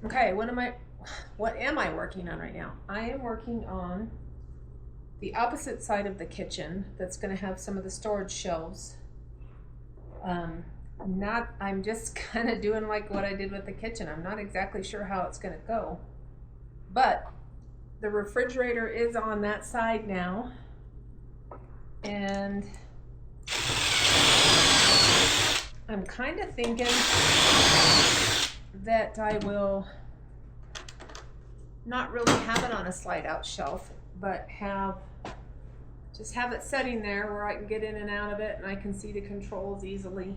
Okay, what am I working on right now? I am working on the opposite side of the kitchen that's going to have some of the storage shelves. I'm just kind of doing like what I did with the kitchen. I'm not exactly sure how it's going to go, but the refrigerator is on that side now, and I'm kind of thinking that I will not really have it on a slide out shelf, but just have it sitting there where I can get in and out of it and I can see the controls easily.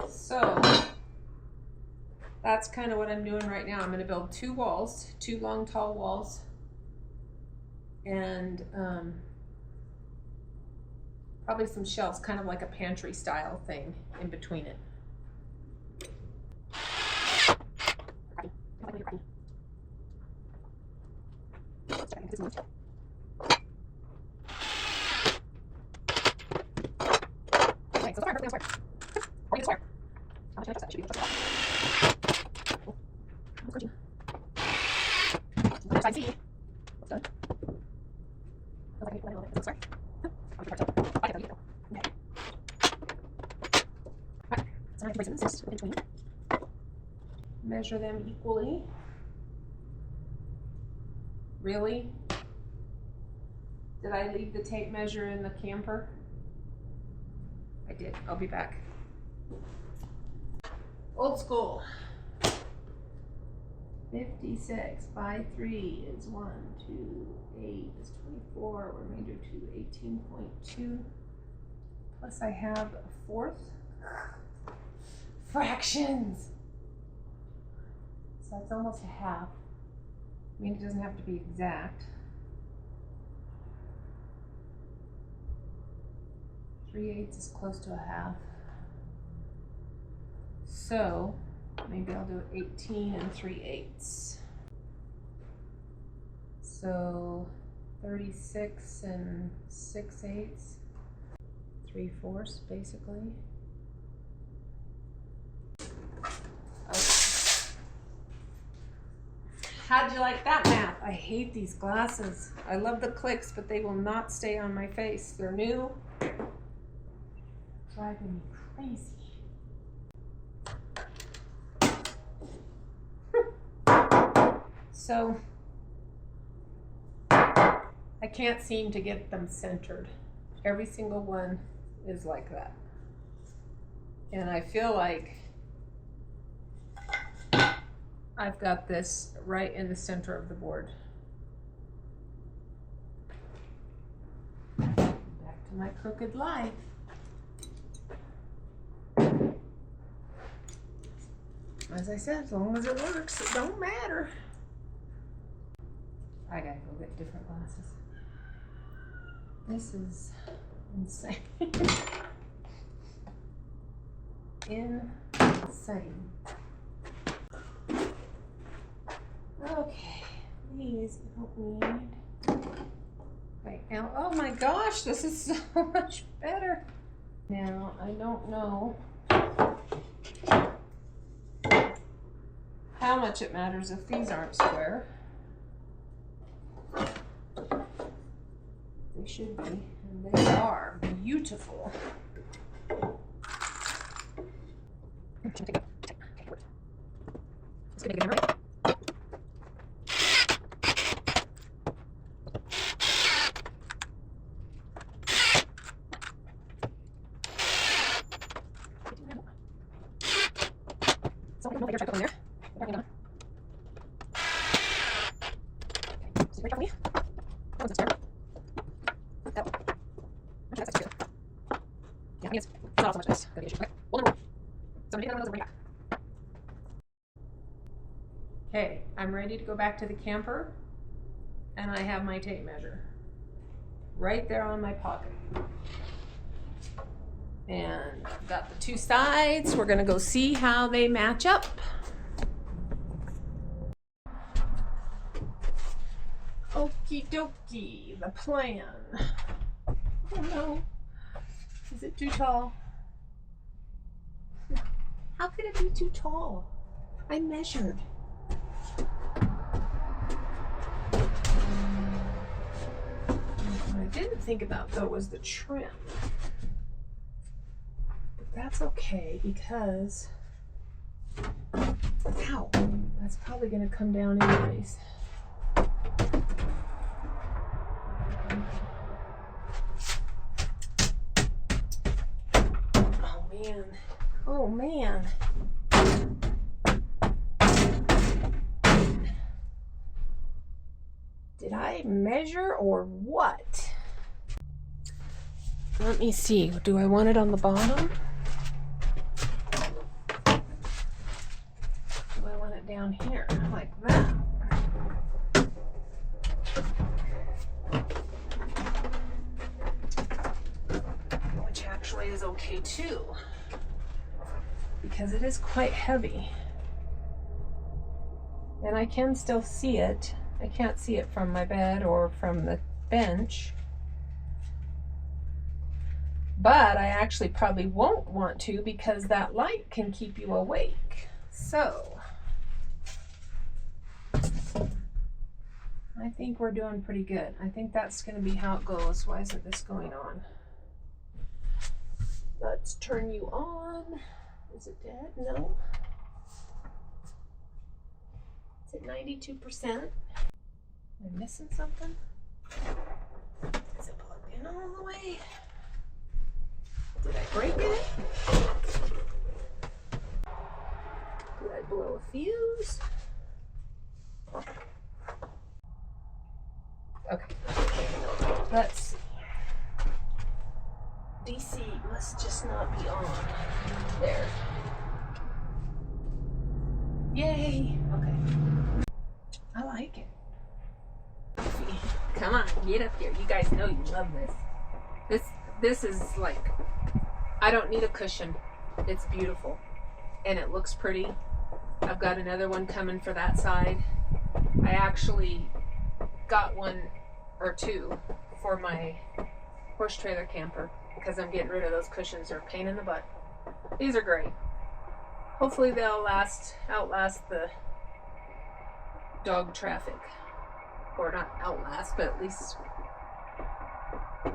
So that's kind of what I'm doing right now. I'm going to build two walls, two long tall walls, and probably some shelves, kind of like a pantry style thing in between it. Measure them equally. Really? Did I leave the tape measure in the camper? I did. I'll be back. Old school. 56 by 3 is 1, 2, 8 is 24, remainder 2, 18.2. Plus I have a fourth. Fractions! So that's almost a half. I mean, it doesn't have to be exact. 3/8 is close to a half. So maybe I'll do 18 3/8. So 36 6/8. 3/4 basically. How'd you like that math? I hate these glasses. I love the clicks, but they will not stay on my face. They're new. Driving me crazy. So I can't seem to get them centered. Every single one is like that. And I feel like I've got this right in the center of the board. Back to my crooked life. As I said, as long as it works, it don't matter. I gotta go get different glasses. This is insane. Insane. Okay, these don't need. Right now, oh my gosh, this is so much better. Now, I don't know how much it matters if these aren't square. They should be, and they are beautiful. Okay, I'm ready to go back to the camper, and I have my tape measure right there on my pocket. And I've got the two sides. We're gonna go see how they match up. Okie dokie, the plan. Oh no, is it too tall? How could it be too tall? I measured. What I didn't think about though was the trim. But that's okay because, ow, that's probably gonna come down anyways. Oh man. Did I measure or what? Let me see. Do I want it on the bottom? Do I want it down here like that? Which actually is okay too, because it is quite heavy. And I can still see it. I can't see it from my bed or from the bench. But I actually probably won't want to because that light can keep you awake. So, I think we're doing pretty good. I think that's going to be how it goes. Why isn't this going on? Let's turn you on. Is it dead? No. It's at 92%. Am I missing something? Is it plugged in all the way? Did I break it? Did I blow a fuse? Okay. Let's see. DC must just not be on. There. Yay! Okay. I like it. Come on, get up here. You guys know you love this. This is like, I don't need a cushion. It's beautiful. And it looks pretty. I've got another one coming for that side. I actually got one or two for my horse trailer camper because I'm getting rid of those cushions. They're a pain in the butt. These are great. Hopefully they'll outlast the dog traffic. Or not outlast, but at least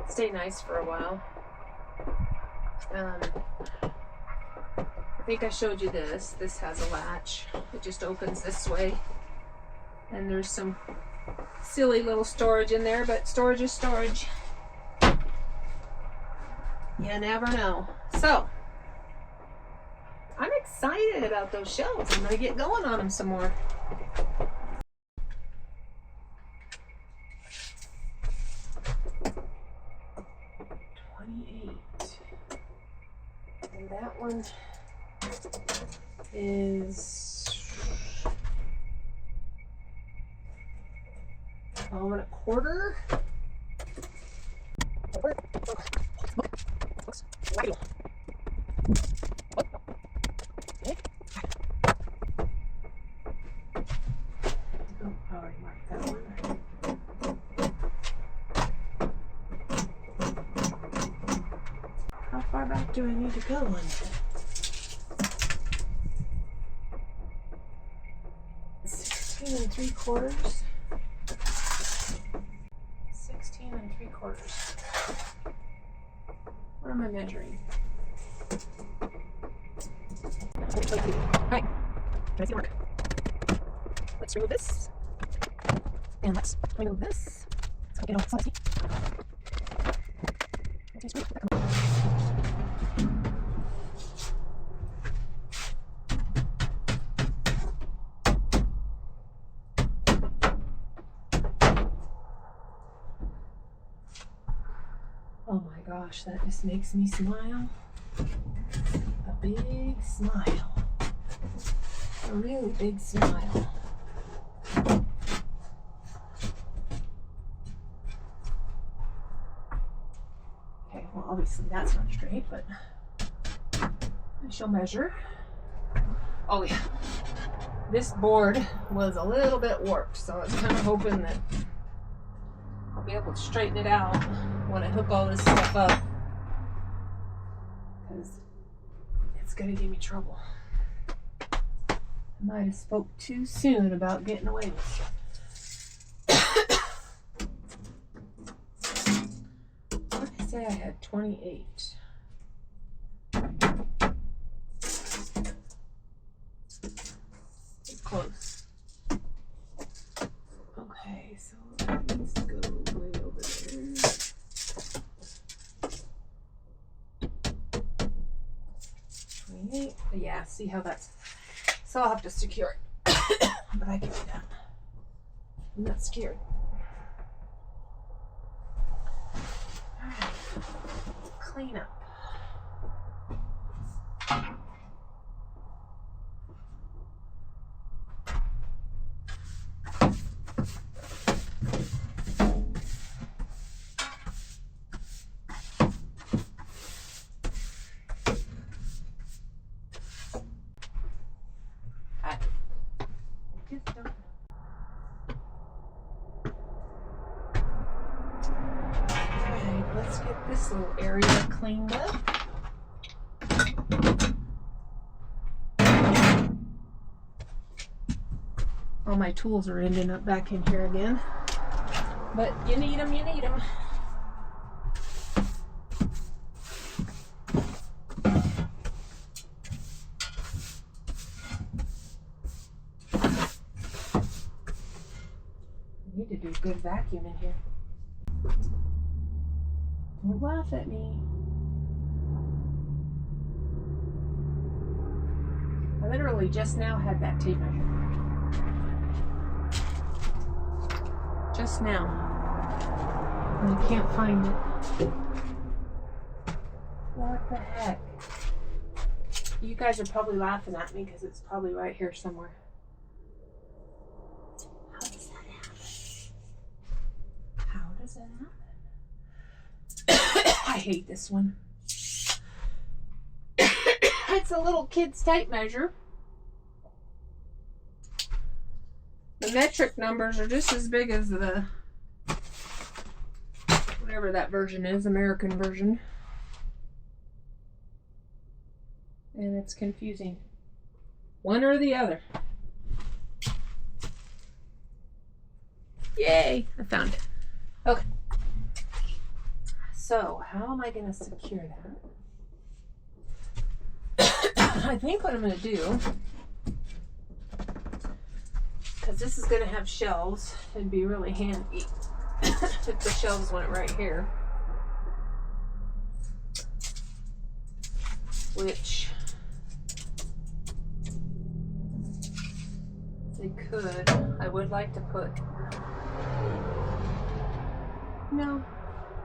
stay nice for a while. I think I showed you this. This has a latch. It just opens this way. And there's some silly little storage in there, but storage is storage. You never know. So, I'm excited about those shelves. I'm gonna get going on them some more. And that one is $1.25. I already marked that one. How far back do I need to go on it? 16 3/4. 16 3/4. What am I measuring? Alright, can I see the mark? Let's remove this. And let's remove this. Let's get all fuzzy. Oh my gosh, that just makes me smile. A big smile. A really big smile. Okay, well obviously that's not straight, but I shall measure. Oh yeah, this board was a little bit warped, so I was kind of hoping that I'll be able to straighten it out when I hook all this stuff up, because it's gonna give me trouble. Might have spoke too soon about getting away with stuff. What did I say? I had 28. It's close. Okay, so that needs to go way over there. Yeah, see how that's, so I'll have to secure it, but I can do that. I'm not scared. All right, clean up. Let's get this little area cleaned up. All my tools are ending up back in here again. But you need them, you need them. I need to do a good vacuum in here. Don't laugh at me. I literally just now had that tape measure. Just now. And I can't find it. What the heck? You guys are probably laughing at me because it's probably right here somewhere. How does that happen? How does that happen? I hate this one. It's a little kid's tape measure. The metric numbers are just as big as the, whatever that version is, American version. And it's confusing. One or the other. Yay, I found it. Okay. So, how am I going to secure that? I think what I'm going to do, because this is going to have shelves, it'd be really handy if the shelves went right here. Which they could. I would like to put, no.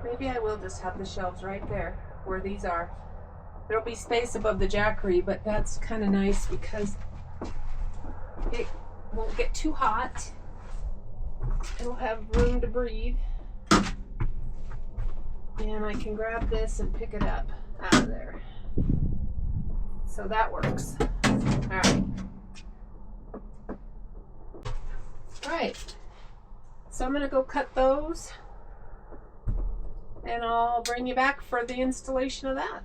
Maybe I will just have the shelves right there where these are. There'll be space above the jackery, but that's kind of nice because it won't get too hot. It'll have room to breathe. And I can grab this and pick it up out of there. So that works. All right. So I'm going to go cut those. And I'll bring you back for the installation of that.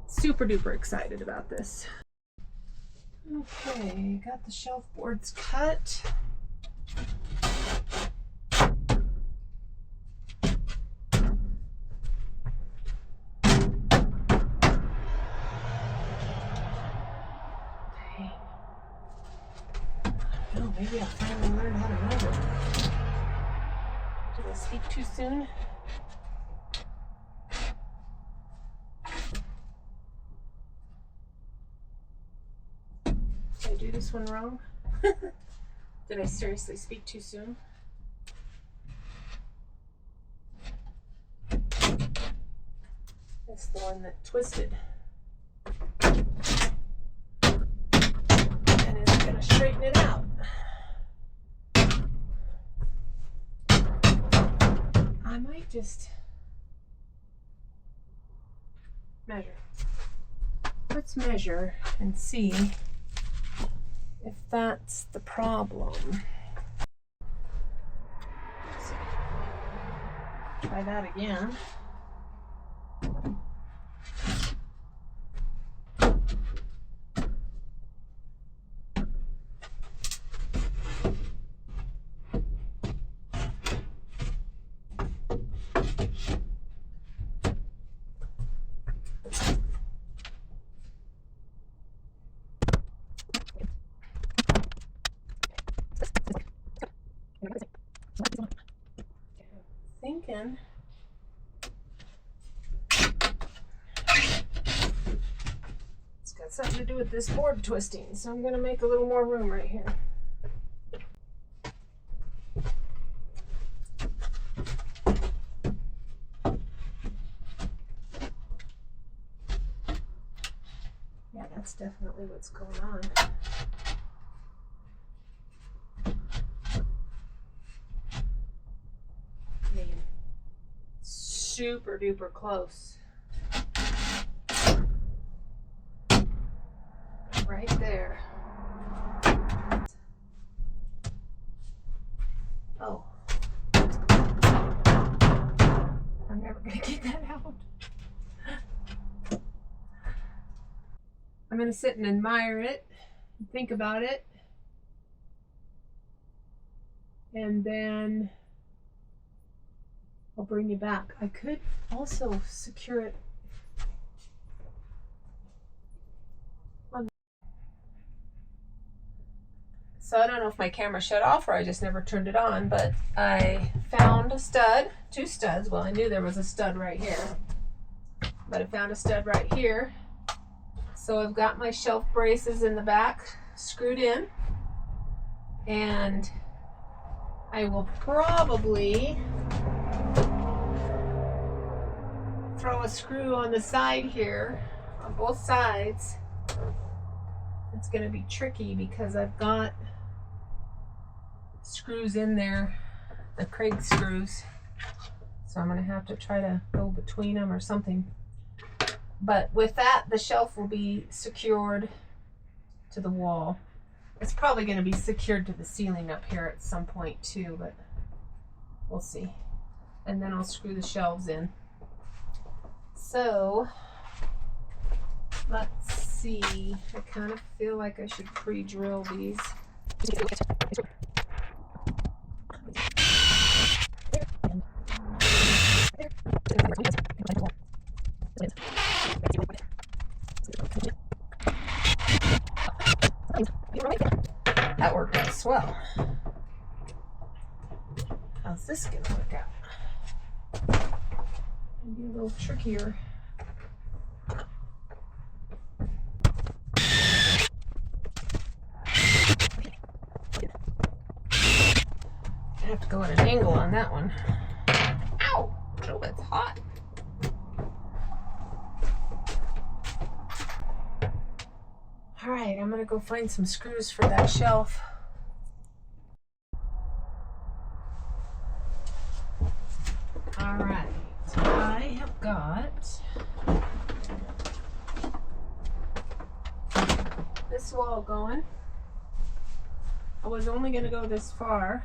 Super duper excited about this. Okay, got the shelf boards cut. Okay. Oh, maybe I'll finally learn how to measure. Did I speak too soon? Did I do this one wrong? Did I seriously speak too soon? That's the one that twisted. And it's going to straighten it out. I might just measure. Let's measure and see if that's the problem. So, try that again. in. It's got something to do with this board twisting, so I'm going to make a little more room right here. Yeah, that's definitely what's going on. Man, super duper close. Right there. Oh. I'm never going to get that out. I'm going to sit and admire it, think about it, and then I'll bring you back. I could also secure it on. So I don't know if my camera shut off or I just never turned it on, but I found a stud, two studs. Well, I knew there was a stud right here, but I found a stud right here. So I've got my shelf braces in the back screwed in, and I will probably throw a screw on the side here, on both sides. It's going to be tricky because I've got screws in there, the Craig screws, so I'm going to have to try to go between them or something. But with that, the shelf will be secured to the wall. It's probably going to be secured to the ceiling up here at some point too, but we'll see. And then I'll screw the shelves in. So let's see. I kind of feel like I should pre-drill these. That worked out swell. How's this gonna work out? Maybe a little trickier. I have to go at an angle on that one. Ow! Oh, it's hot. All right, I'm gonna go find some screws for that shelf. All right, I have got this wall going. I was only gonna go this far,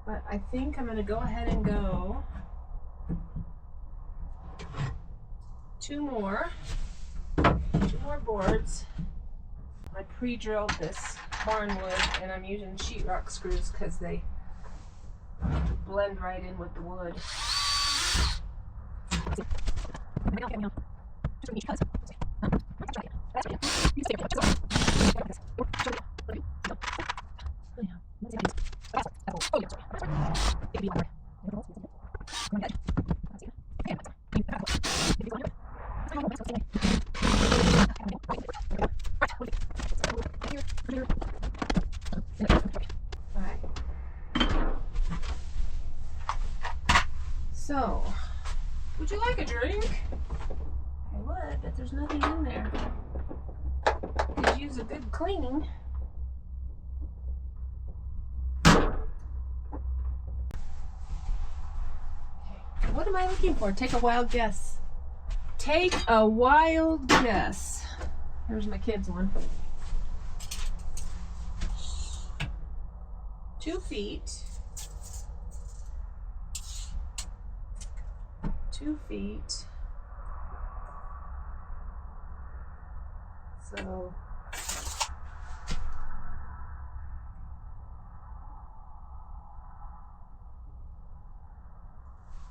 but I think I'm gonna go ahead and go two more boards. I pre-drilled this barn wood and I'm using sheetrock screws because they blend right in with the wood. So, would you like a drink? I would, but there's nothing in there. Could use a good cleaning. Okay. What am I looking for? Take a wild guess. Take a wild guess. Here's my kids' one. 2 feet. 2 feet. So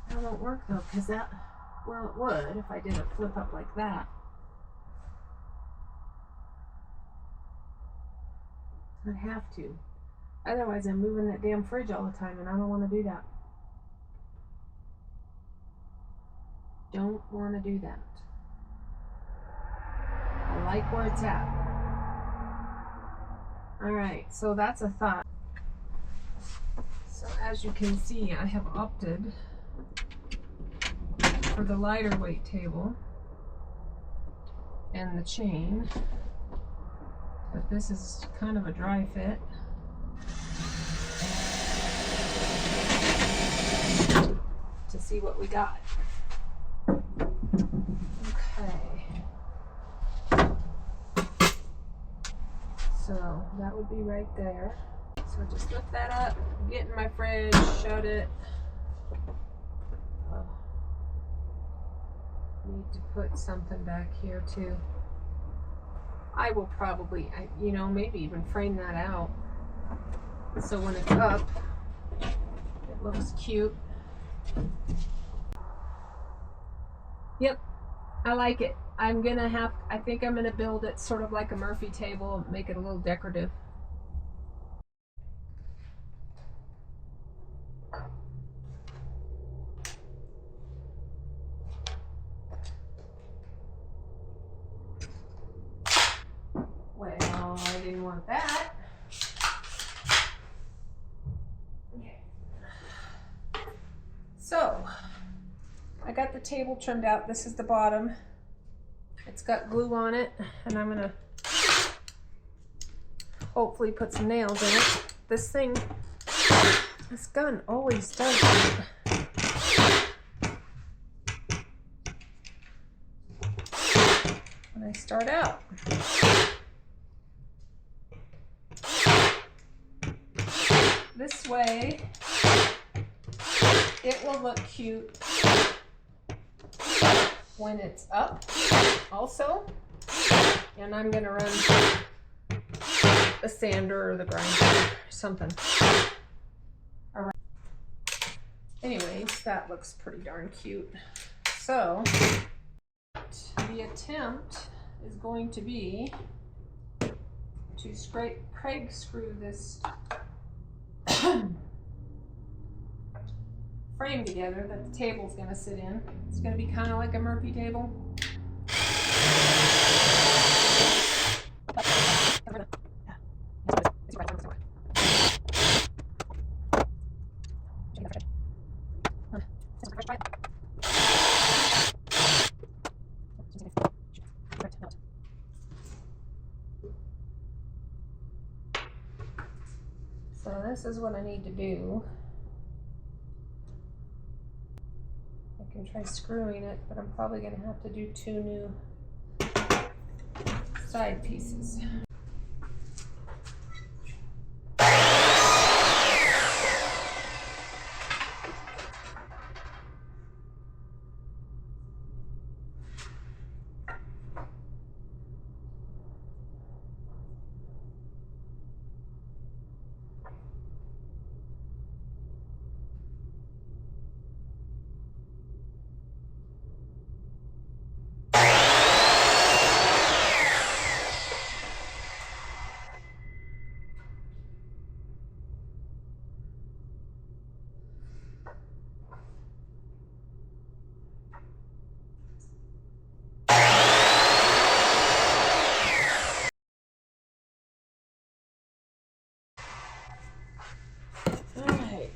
that won't work though, because that, well, it would if I did a flip up like that. I'd have to. Otherwise, I'm moving that damn fridge all the time, and I don't want to do that. Don't want to do that. I like where it's at. Alright, so that's a thought. So as you can see, I have opted for the lighter weight table and the chain, but this is kind of a dry fit. To see what we got. Okay. So that would be right there. So just lift that up, get in my fridge, shut it. Need to put something back here too. I will probably, you know, maybe even frame that out. So when it's up, it looks cute. Yep, I like it. I think I'm gonna build it sort of like a Murphy table, make it a little decorative. Well, I didn't want that. Okay. So, I got the table trimmed out. This is the bottom. It's got glue on it, and I'm gonna hopefully put some nails in it. This gun always does that. When I start out. This way, it will look cute when it's up also. And I'm gonna run the sander or the grinder or something. All right. Anyways, that looks pretty darn cute. So the attempt is going to be to Craig screw this frame together that the table's going to sit in. It's going to be kind of like a Murphy table. So this is what I need to do. I can try screwing it, but I'm probably going to have to do 2 new side pieces.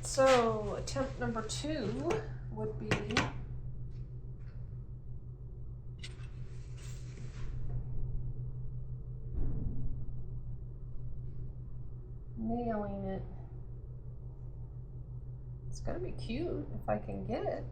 So attempt number 2 would be nailing it. It's gonna be cute if I can get it.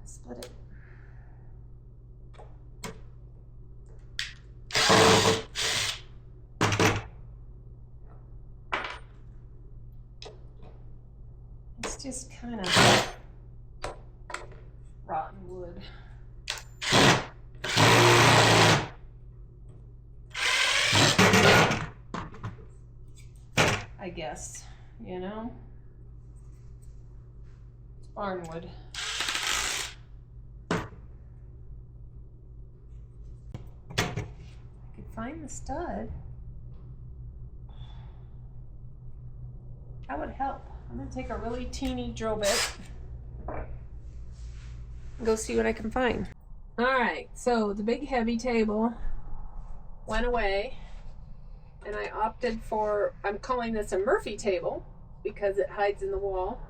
Split it. just kind of rotten wood. I guess, you know, it's barnwood. I could find the stud. That would help. I'm gonna take a really teeny drill bit and go see what I can find. All right, so the big heavy table went away. And I opted for, I'm calling this a Murphy table because it hides in the wall.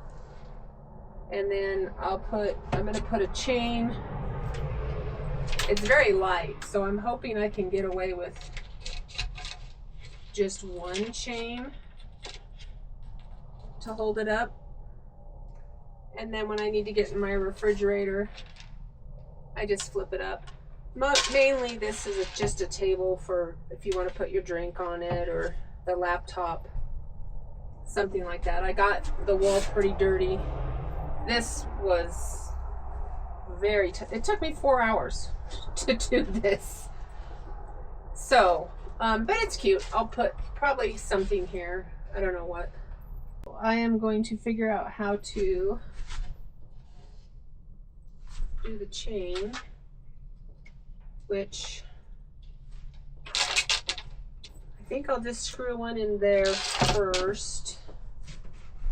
And then I'm going to put a chain. It's very light, so I'm hoping I can get away with just one chain to hold it up. And then when I need to get in my refrigerator, I just flip it up. Mainly this is just a table for if you want to put your drink on it or the laptop, something like that. I got the wall pretty dirty. This was it took me 4 hours to do this. So, but it's cute. I'll put probably something here. I don't know what. I am going to figure out how to do the chain, which I think I'll just screw one in there first.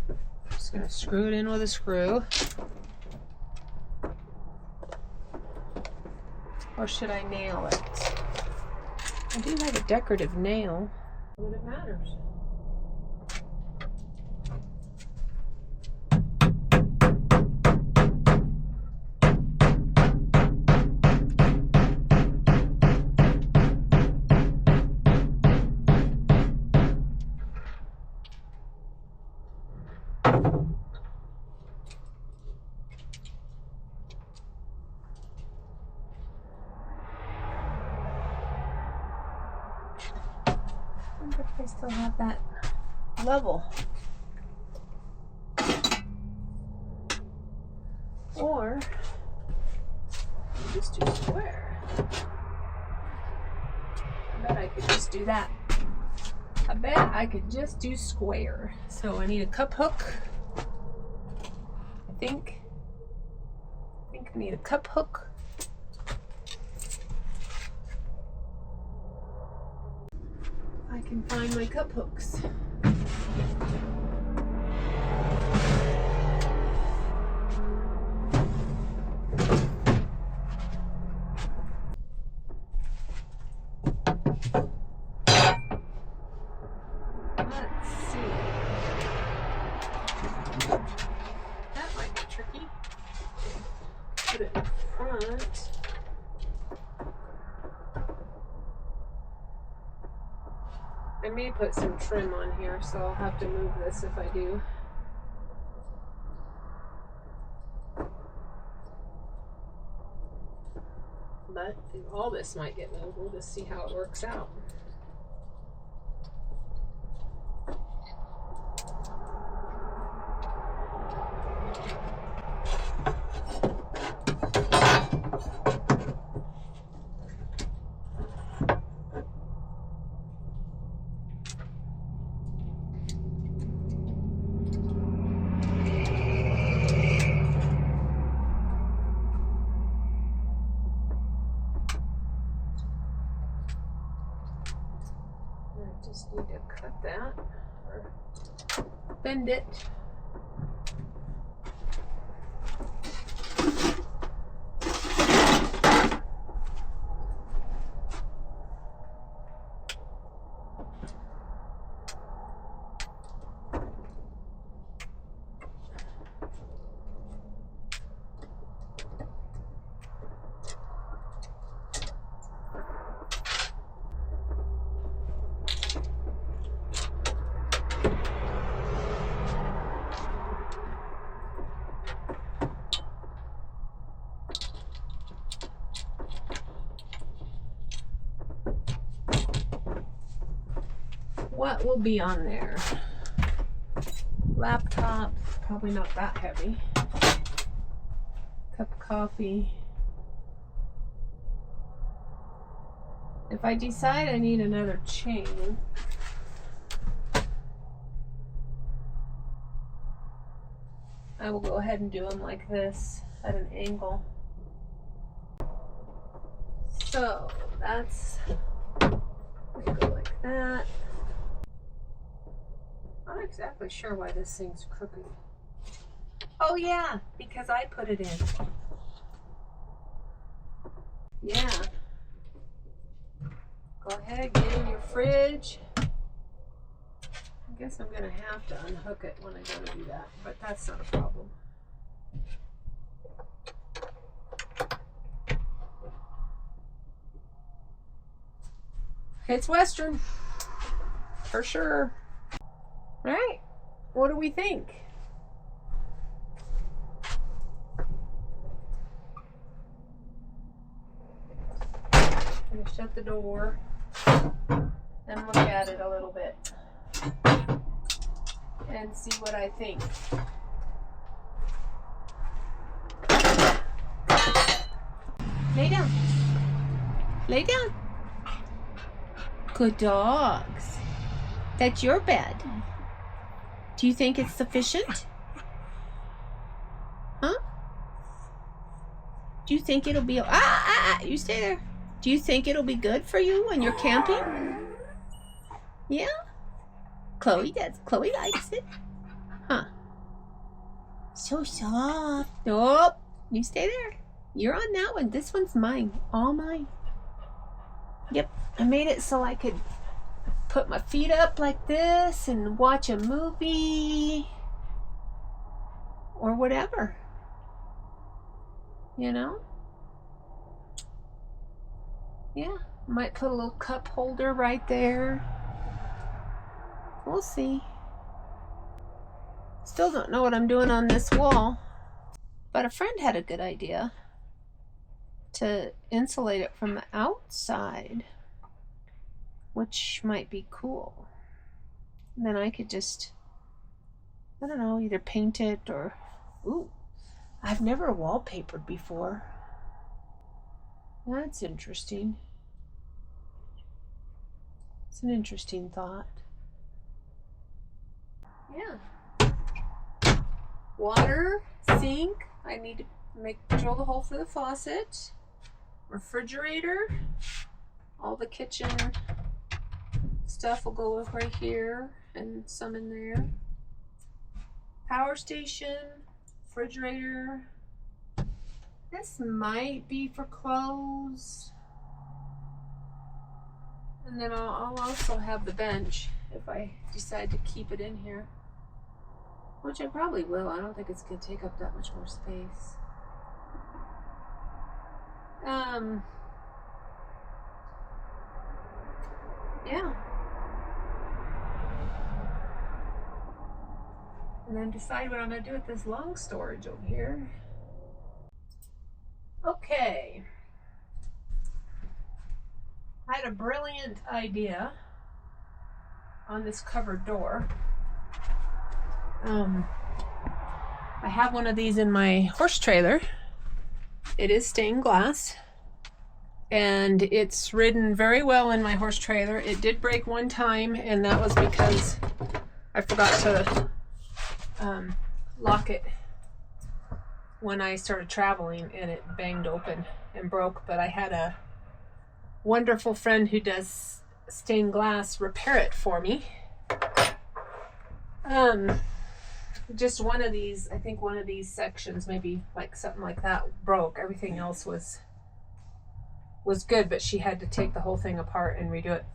I'm just going to screw it in with a screw. Or should I nail it? I do have a decorative nail, but it matters. I wonder if I still have that level. Or just do square. I bet I could just do that. I bet I could just do square. So I need a cup hook. I think I need a cup hook. I can find my cup hooks. Let's see. That might be tricky. Put it in front. I may put some trim on here, so I'll have to move this if I do. But all this might get moved. We'll just see how it works out. Just need to cut that or bend it. What will be on there? Laptop, probably not that heavy. Cup of coffee. If I decide I need another chain, I will go ahead and do them like this at an angle. So that's, we go like that. I'm not exactly sure why this thing's crooked. Oh yeah, because I put it in. Yeah. Go ahead, get in your fridge. I guess I'm gonna have to unhook it when I go to do that, but that's not a problem. It's Western, for sure. Right? What do we think? I'm gonna shut the door and look at it a little bit and see what I think. Lay down. Lay down. Good dogs. That's your bed. Do you think it's sufficient? Huh? Do you think it'll be... you stay there. Do you think it'll be good for you when you're camping? Yeah? Chloe does. Chloe likes it. Huh. So soft. Nope. You stay there. You're on that one. This one's mine. All mine. Yep. I made it so I could put my feet up like this and watch a movie. Or whatever. You know? Yeah. Might put a little cup holder right there. We'll see. Still don't know what I'm doing on this wall. But a friend had a good idea to insulate it from the outside, which might be cool. And then I could just, I don't know, either paint it or, ooh, I've never wallpapered before. That's interesting. It's an interesting thought. Yeah. Water, sink. I need to drill the hole for the faucet. Refrigerator. All the kitchen stuff will go right here and some in there. Power station, refrigerator. This might be for clothes. And then I'll also have the bench if I decide to keep it in here. Which I probably will. I don't think it's going to take up that much more space. Yeah. And then decide what I'm going to do with this long storage over here. Okay. I had a brilliant idea on this covered door. I have one of these in my horse trailer. It is stained glass and it's ridden very well in my horse trailer. It did break one time, and that was because I forgot to lock it when I started traveling, and it banged open and broke. But I had a wonderful friend who does stained glass repair it for me. Just one of these, I think one of these sections, maybe like something like that, broke. Everything else was good, but she had to take the whole thing apart and redo it.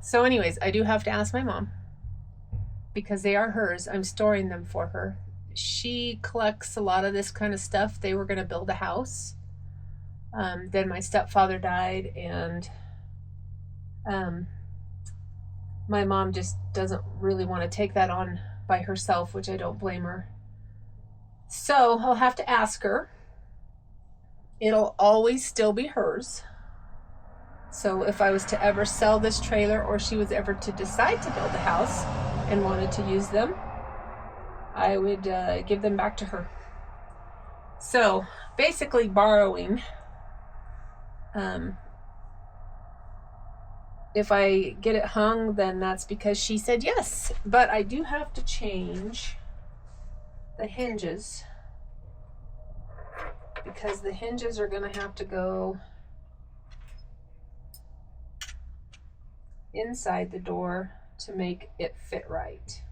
So anyways, I do have to ask my mom, because they are hers. I'm storing them for her. She collects a lot of this kind of stuff. They were going to build a house. Then my stepfather died, and my mom just doesn't really want to take that on by herself, which I don't blame her. So I'll have to ask her. It'll always still be hers. So if I was to ever sell this trailer, or she was ever to decide to build a house and wanted to use them, I would give them back to her. So basically borrowing. If I get it hung, then that's because she said yes. But I do have to change the hinges, because the hinges are going to have to go inside the door to make it fit right.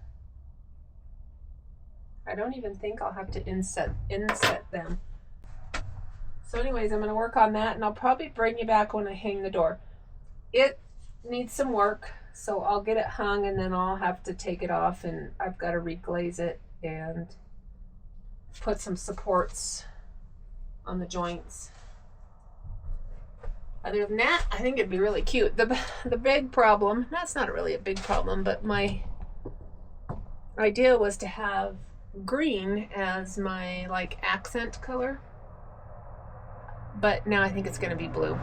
I don't even think I'll have to inset them. So anyways, I'm going to work on that, and I'll probably bring you back when I hang the door. It needs some work, so I'll get it hung, and then I'll have to take it off, and I've got to reglaze it and put some supports on the joints. Other than that, I think it'd be really cute. The big problem, that's not really a big problem, but my idea was to have green as my like accent color, but now I think it's going to be blue.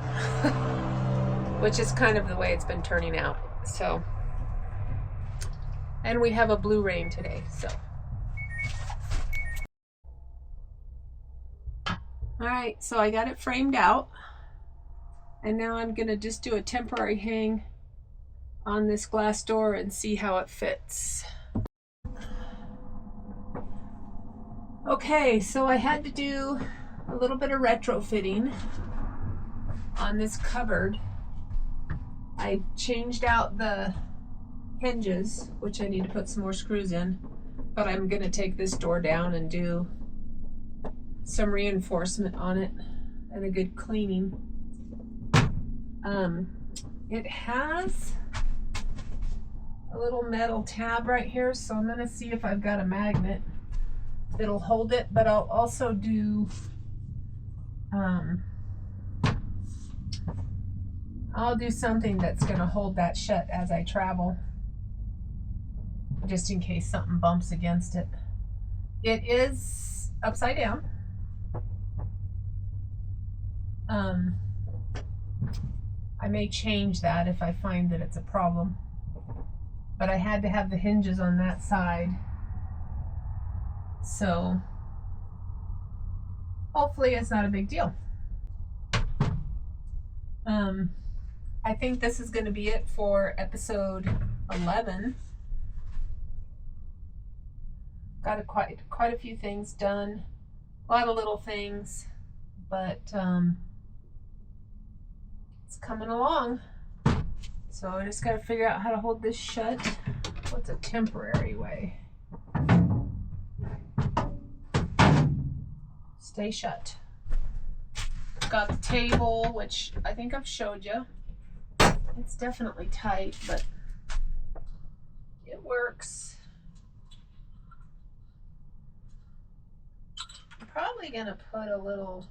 Which is kind of the way it's been turning out. So, and we have a blue rain today, so. All right, so I got it framed out, and now I'm gonna just do a temporary hang on this glass door and see how it fits. Okay, so I had to do a little bit of retrofitting on this cupboard. I changed out the hinges, which I need to put some more screws in, but I'm going to take this door down and do some reinforcement on it and a good cleaning. It has a little metal tab right here, so I'm going to see if I've got a magnet that'll hold it, but I'll also do I'll do something that's going to hold that shut as I travel, just in case something bumps against it. It is upside down. I may change that if I find that it's a problem, but I had to have the hinges on that side, so hopefully it's not a big deal. I think this is going to be it for episode 11. Got quite a few things done, a lot of little things, but it's coming along. So I just got to figure out how to hold this shut. What's a temporary way? Stay shut. Got the table, which I think I've showed you. It's definitely tight, but it works. I'm probably gonna put a little,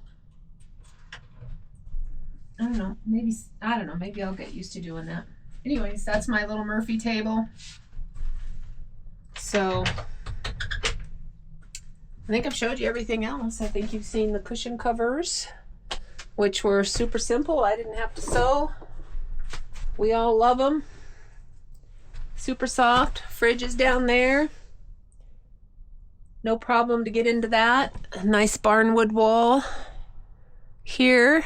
I don't know, maybe I'll get used to doing that. Anyways, that's my little Murphy table. So I think I've showed you everything else. I think you've seen the cushion covers, which were super simple. I didn't have to sew. We all love them. Super soft. Fridge is down there. No problem to get into that. A nice barnwood wall here.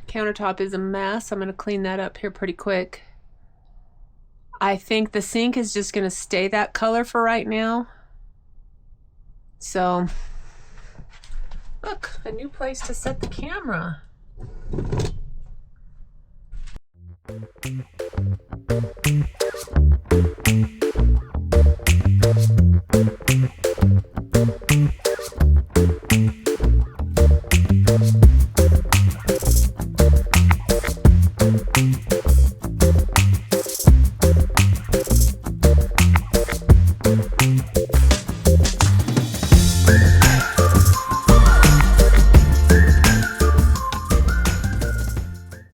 Countertop is a mess. I'm going to clean that up here pretty quick. I think the sink is just going to stay that color for right now. So, look, a new place to set the camera.